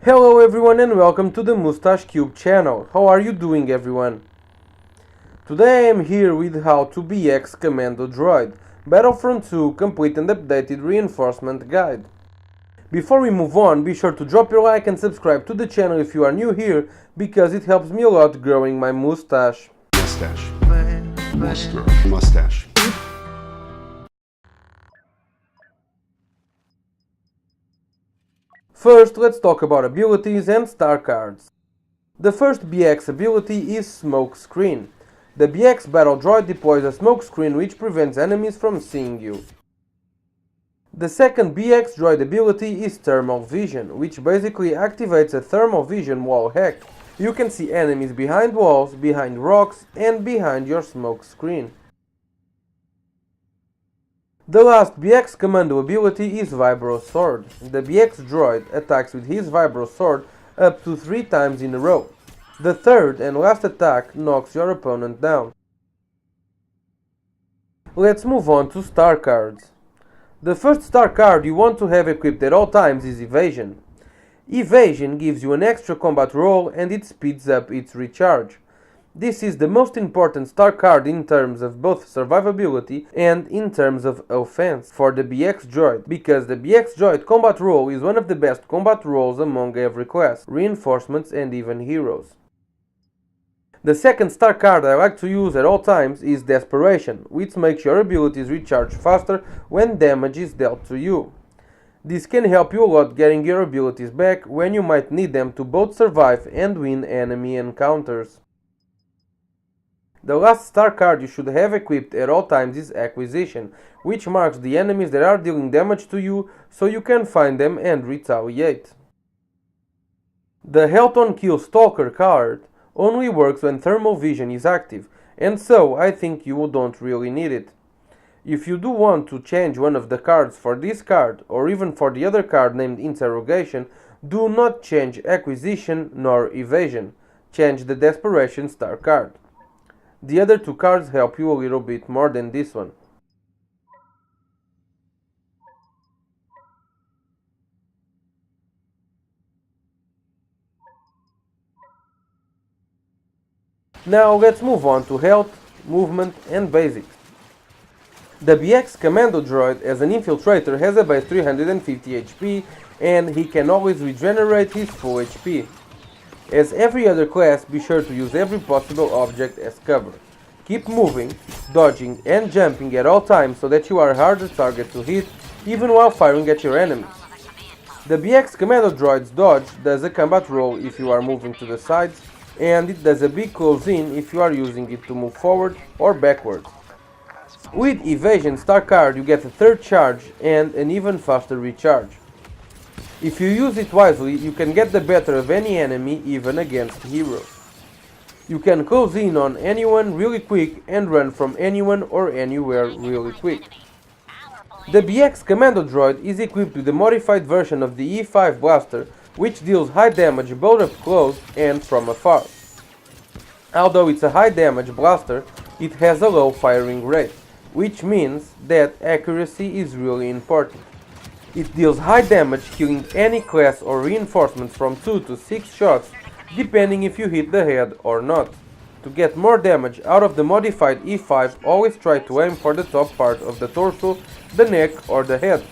Hello everyone and welcome to the Mustache Cube channel. How are you doing everyone? Today I am here with how to BX Commando Droid, Battlefront 2 complete and updated reinforcement guide. Before we move on, be sure to drop your like and subscribe to the channel if you are new here, because it helps me a lot growing my mustache. Mustache. First, let's talk about abilities and star cards. The first BX ability is Smokescreen. The BX Battle Droid deploys a smokescreen which prevents enemies from seeing you. The second BX Droid ability is Thermal Vision, which basically activates a thermal vision wall hack. You can see enemies behind walls, behind rocks, and behind your smokescreen. The last BX Commando ability is Vibro Sword. The BX Droid attacks with his Vibro Sword up to 3 times in a row. The third and last attack knocks your opponent down. Let's move on to star cards. The first star card you want to have equipped at all times is Evasion. Evasion gives you an extra combat roll and it speeds up its recharge. This is the most important star card in terms of both survivability and in terms of offense for the BX Droid, because the BX Droid combat roll is one of the best combat rolls among every class, reinforcements and even heroes. The second star card I like to use at all times is Desperation, which makes your abilities recharge faster when damage is dealt to you. This can help you a lot getting your abilities back when you might need them to both survive and win enemy encounters. The last star card you should have equipped at all times is Acquisition, which marks the enemies that are dealing damage to you so you can find them and retaliate. The Health on Kill Stalker card only works when Thermal Vision is active, and so I think you don't really need it. If you do want to change one of the cards for this card, or even for the other card named Interrogation, do not change Acquisition nor Evasion. Change the Desperation star card. The other two cards help you a little bit more than this one. Now let's move on to health, movement and basics. The BX Commando Droid as an infiltrator has a base 350 HP and he can always regenerate his full HP. As every other class, be sure to use every possible object as cover. Keep moving, dodging and jumping at all times so that you are a harder target to hit even while firing at your enemies. The BX Commando Droid's dodge does a combat roll if you are moving to the sides, and it does a big close-in if you are using it to move forward or backwards. With Evasion star card you get a third charge and an even faster recharge. If you use it wisely, you can get the better of any enemy even against heroes. You can close in on anyone really quick and run from anyone or anywhere really quick. The BX Commando Droid is equipped with a modified version of the E5 blaster, which deals high damage both up close and from afar. Although it's a high damage blaster, it has a low firing rate, which means that accuracy is really important. It deals high damage, killing any class or reinforcements from 2 to 6 shots, depending if you hit the head or not. To get more damage out of the modified E5, always try to aim for the top part of the torso, the neck or the head.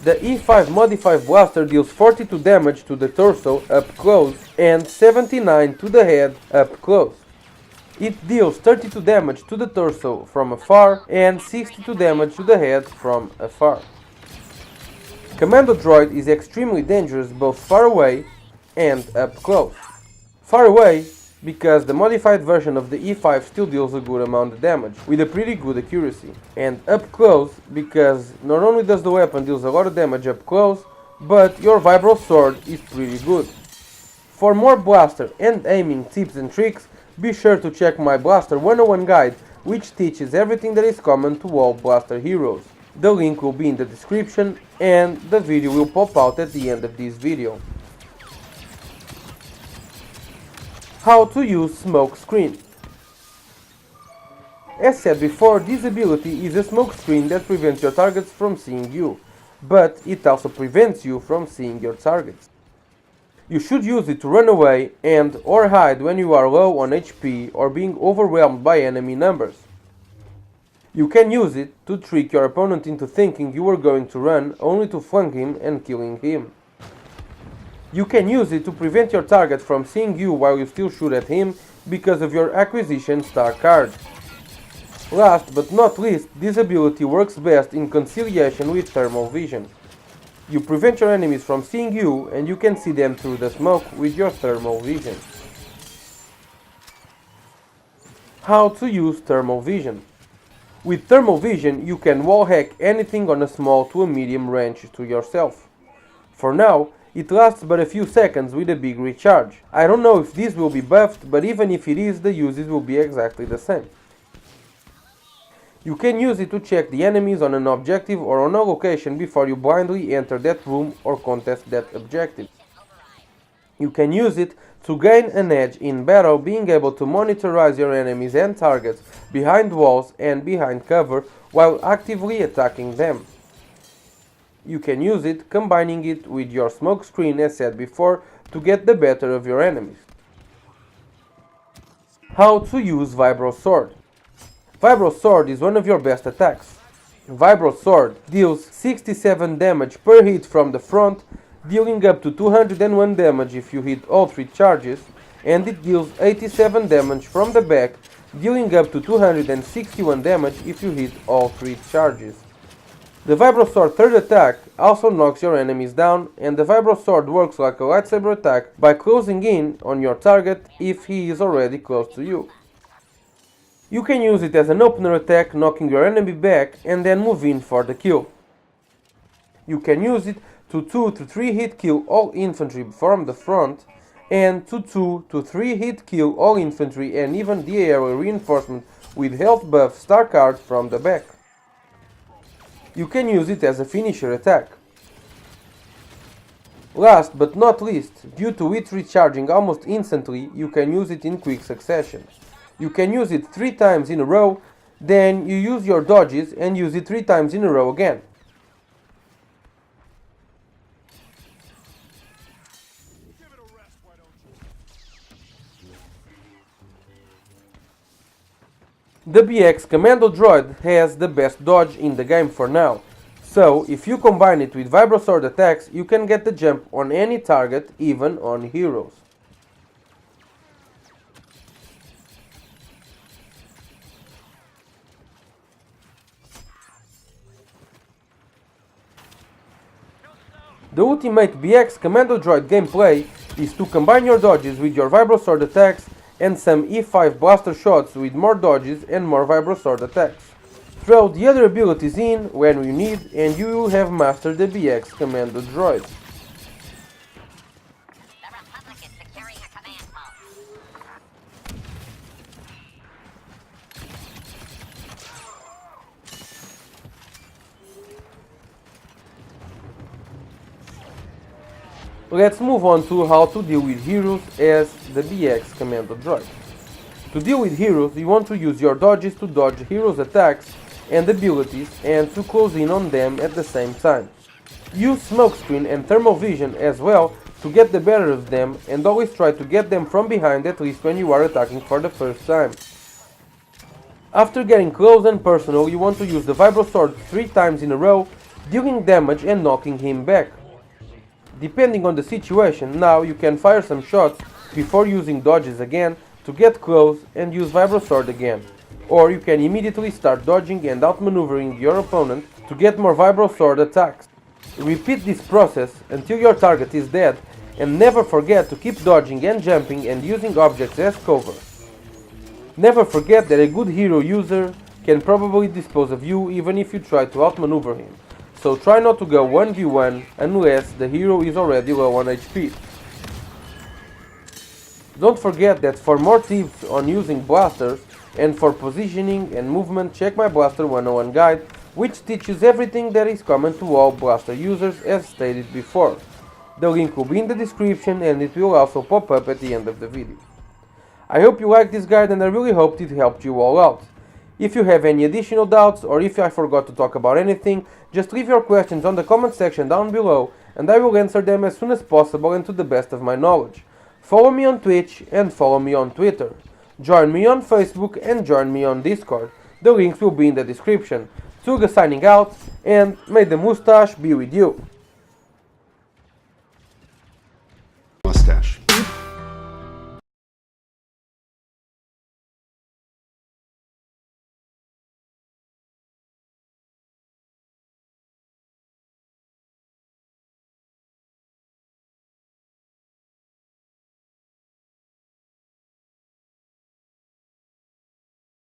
The E5 modified blaster deals 42 damage to the torso up close and 79 to the head up close. It deals 32 damage to the torso from afar and 62 damage to the head from afar. Commando Droid is extremely dangerous both far away and up close. Far away because the modified version of the E5 still deals a good amount of damage with a pretty good accuracy. And up close because not only does the weapon deals a lot of damage up close, but your Vibro Sword is pretty good. For more blaster and aiming tips and tricks, be sure to check my Blaster 101 guide, which teaches everything that is common to all blaster heroes. The link will be in the description and the video will pop out at the end of this video. How to use Smokescreen. As said before, this ability is a smokescreen that prevents your targets from seeing you, but it also prevents you from seeing your targets. You should use it to run away and or hide when you are low on HP or being overwhelmed by enemy numbers. You can use it to trick your opponent into thinking you are going to run, only to flank him and killing him. You can use it to prevent your target from seeing you while you still shoot at him because of your acquisition star card. Last but not least, this ability works best in conciliation with thermal vision. You prevent your enemies from seeing you and you can see them through the smoke with your thermal vision. How to use thermal vision. With thermal vision, you can wall hack anything on a small to a medium range to yourself. For now, it lasts but a few seconds with a big recharge. I don't know if this will be buffed, but even if it is, the uses will be exactly the same. You can use it to check the enemies on an objective or on a location before you blindly enter that room or contest that objective. You can use it to gain an edge in battle, being able to monitorize your enemies and targets behind walls and behind cover while actively attacking them. You can use it combining it with your smokescreen as said before to get the better of your enemies. How to use Vibro Sword. Vibro Sword is one of your best attacks. Vibro Sword deals 67 damage per hit from the front, dealing up to 201 damage if you hit all 3 charges, and it deals 87 damage from the back, dealing up to 261 damage if you hit all 3 charges. The Vibro Sword third attack also knocks your enemies down, and the Vibro Sword works like a lightsaber attack by closing in on your target if he is already close to you. You can use it as an opener attack, knocking your enemy back and then move in for the kill. You can use it to 2 to 3 hit kill all infantry from the front, and to 2 to 3 hit kill all infantry and even the area reinforcement with health buff star cards from the back. You can use it as a finisher attack. Last but not least, due to it recharging almost instantly, you can use it in quick succession. You can use it 3 times in a row, then you use your dodges and use it 3 times in a row again. The BX Commando Droid has the best dodge in the game for now, so if you combine it with Vibro Sword attacks, you can get the jump on any target, even on heroes. The ultimate BX Commando Droid gameplay is to combine your dodges with your Vibro Sword attacks and some E5 blaster shots with more dodges and more Vibro Sword attacks. Throw the other abilities in when you need and you will have mastered the BX Commando Droid. Let's move on to how to deal with heroes as the BX Commando Droid. To deal with heroes, you want to use your dodges to dodge heroes' attacks and abilities and to close in on them at the same time. Use Smokescreen and Thermal Vision as well to get the better of them, and always try to get them from behind at least when you are attacking for the first time. After getting close and personal, you want to use the Vibro Sword 3 times in a row, dealing damage and knocking him back. Depending on the situation, now you can fire some shots before using dodges again to get close and use Vibro Sword again. Or you can immediately start dodging and outmaneuvering your opponent to get more Vibro Sword attacks. Repeat this process until your target is dead, and never forget to keep dodging and jumping and using objects as cover. Never forget that a good hero user can probably dispose of you even if you try to outmaneuver him. So try not to go 1v1 unless the hero is already low on HP. Don't forget that for more tips on using blasters and for positioning and movement, check my Blaster 101 guide, which teaches everything that is common to all blaster users as stated before. The link will be in the description and it will also pop up at the end of the video. I hope you liked this guide and I really hoped it helped you all out. If you have any additional doubts or if I forgot to talk about anything, just leave your questions on the comment section down below and I will answer them as soon as possible and to the best of my knowledge. Follow me on Twitch and follow me on Twitter. Join me on Facebook and join me on Discord. The links will be in the description. Tuga signing out, and may the moustache be with you.